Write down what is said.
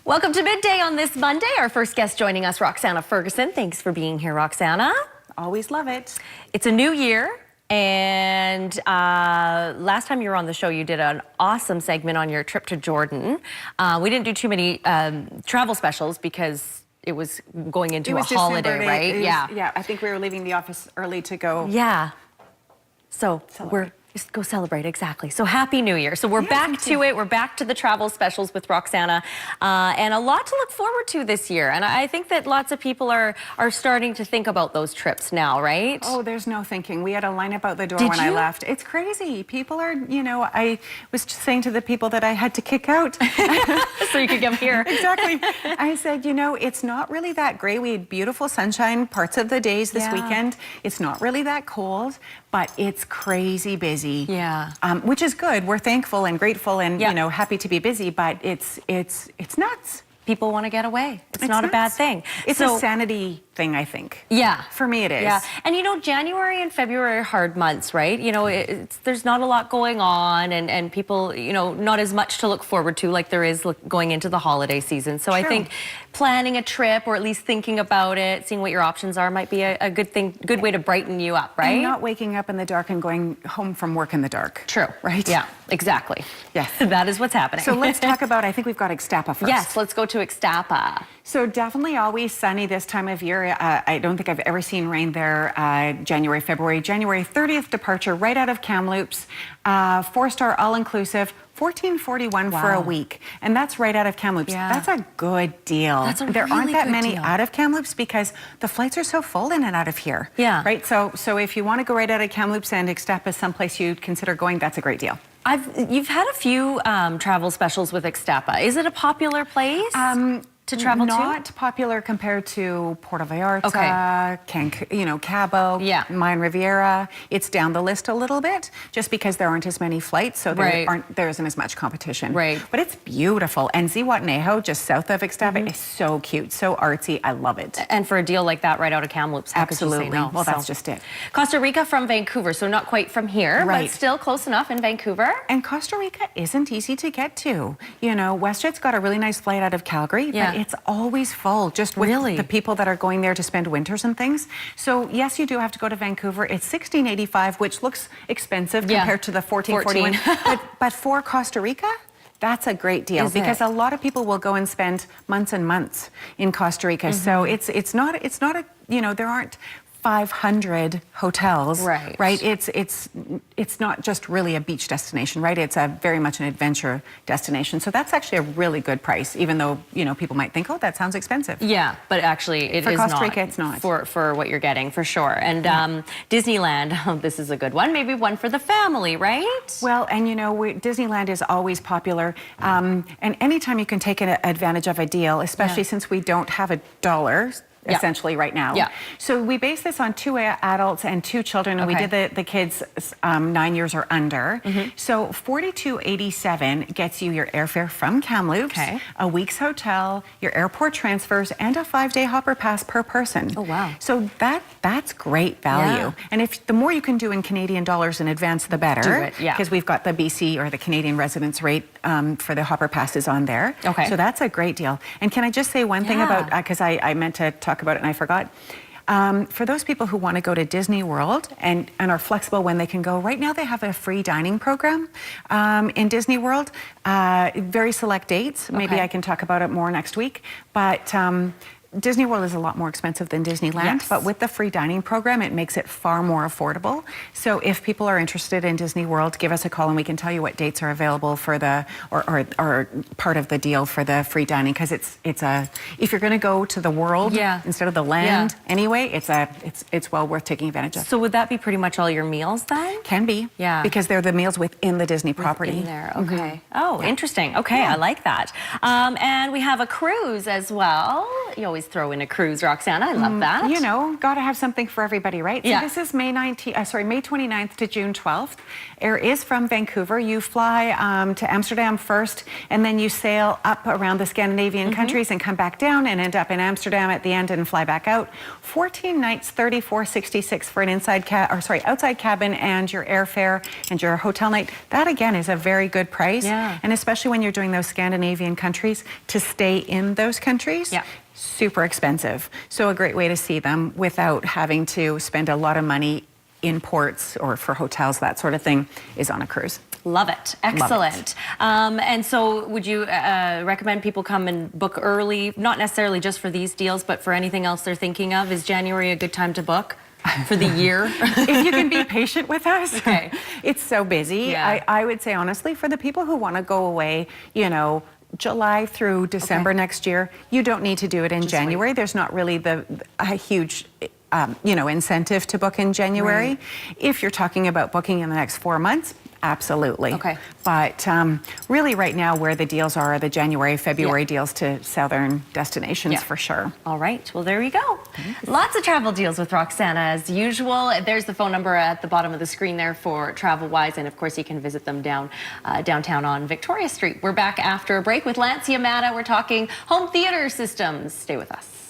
Welcome to Midday on this Monday. Our first guest joining us, Roxanna Ferguson. Thanks for being here, Roxanna. Always love it. It's a new year, and last time you were on the show, you did an awesome segment on your trip to Jordan. We didn't do too many travel specials because it was going into a holiday, right? Yeah, I think we were leaving the office early to go. Yeah. So we're just go celebrate, exactly. So happy New Year. So we're back to it. We're back to the travel specials with Roxanna, and a lot to look forward to this year. And I think that lots of people are starting to think about those trips now, right? Oh, there's no thinking. We had a line out the door when I left. It's crazy. People are, you know, I was just saying to the people that I had to kick out. So you could come here. Exactly. I said, you know, it's not really that great. We had beautiful sunshine parts of the days this weekend. It's not really that cold, but it's crazy busy. Yeah. Which is good. We're thankful and grateful and, you know, happy to be busy, but it's nuts. People want to get away. It's not a bad thing. It's a sanity thing, I think. Yeah. For me, it is. Yeah. And, you know, January and February are hard months, right? You know, there's not a lot going on and people, you know, not as much to look forward to like there is going into the holiday season. So I think planning a trip or at least thinking about it, seeing what your options are might be a good thing, good way to brighten you up, right? And not waking up in the dark and going home from work in the dark. True. Right? Yeah, exactly. Yes. That is what's happening. So let's talk about, I think we've got Ixtapa first. Yes, let's go to Ixtapa. So definitely always sunny this time of year. I don't think I've ever seen rain there. January 30th departure right out of Kamloops. 4-star all-inclusive. $14.41 for a week, and that's right out of Kamloops. That's a good deal. That's a there really aren't that good many deal. out of Kamloops because the flights are so full in and out of here. Yeah. Right. So if you want to go right out of Kamloops and Ixtapa is someplace you'd consider going, that's a great deal. You've had a few travel specials with Ixtapa. Is it a popular place to travel to? Not popular compared to Puerto Vallarta, Cancun, you know, Cabo, Mayan Riviera. It's down the list a little bit just because there aren't as many flights, so there isn't as much competition. Right. But it's beautiful. And Zihuatanejo, just south of Ixtapa, is so cute, so artsy. I love it. And for a deal like that right out of Kamloops, how could you say no? Well, that's just it. Costa Rica from Vancouver, so not quite from here, but still close enough in Vancouver. And Costa Rica isn't easy to get to. You know, WestJet's got a really nice flight out of Calgary, but it's always full, just with the people that are going there to spend winters and things. So yes, you do have to go to Vancouver. It's $16.85, which looks expensive compared to the $14.41. but for Costa Rica, that's a great deal because a lot of people will go and spend months and months in Costa Rica. So it's not a, you know, there aren't 500 hotels, right? It's not just really a beach destination, right? It's a very much an adventure destination. So that's actually a really good price, even though, you know, people might think, oh, that sounds expensive. Yeah, but actually it is for Costa not. Rica, it's not. For what you're getting, for sure. And Disneyland, this is a good one. Maybe one for the family, right? Well, and you know, Disneyland is always popular. And anytime you can take advantage of a deal, especially since we don't have a dollar, essentially right now. So we base this on 2 adults and 2 children, and we did the kids 9 years or under. So $42.87 gets you your airfare from Kamloops, a week's hotel, your airport transfers, and a 5-day hopper pass per person. Oh, wow. So that's great value. And if the more you can do in Canadian dollars in advance, the better. Because we've got the BC or the Canadian residence rate for the hopper passes on there. So that's a great deal. And can I just say one thing about, because I meant to talk about it and I forgot. For those people who want to go to Disney World and are flexible when they can go, right now they have a free dining program in Disney World, very select dates. Maybe I can talk about it more next week. But Disney World is a lot more expensive than Disneyland, but with the free dining program, it makes it far more affordable. So if people are interested in Disney World, give us a call and we can tell you what dates are available for the, or part of the deal for the free dining. Because if you're going to go to the world instead of the land anyway, it's well worth taking advantage of. So would that be pretty much all your meals then? Can be. Yeah. Because they're the meals within the Disney property. Within there, oh, interesting. Okay, I like that. And we have a cruise as well. You always always throw in a cruise, Roxanna. I love that. You know, got to have something for everybody, right? So this is May 29th to June 12th. Air is from Vancouver. You fly to Amsterdam first, and then you sail up around the Scandinavian countries and come back down and end up in Amsterdam at the end and fly back out. 14 nights, $34.66 for an outside cabin and your airfare and your hotel night. That again is a very good price. Yeah. And especially when you're doing those Scandinavian countries, to stay in those countries. Yeah. Super expensive. So a great way to see them without having to spend a lot of money in ports or for hotels, that sort of thing, is on a cruise. Love it. Excellent. And so would you recommend people come and book early, not necessarily just for these deals, but for anything else they're thinking of? Is January a good time to book for the year? If you can be patient with us. Okay. It's so busy. Yeah. I would say, honestly, for the people who want to go away, you know, July through December next year, you don't need to do it in just January. Wait. There's not really a huge you know, incentive to book in January. Right. If you're talking about booking in the next 4 months, absolutely. Okay. But really right now where the deals are the January, February deals to southern destinations for sure. All right. Well, there you go. Lots of travel deals with Roxanna as usual. There's the phone number at the bottom of the screen there for Travelwise. And of course, you can visit them downtown on Victoria Street. We're back after a break with Lance Yamada. We're talking home theater systems. Stay with us.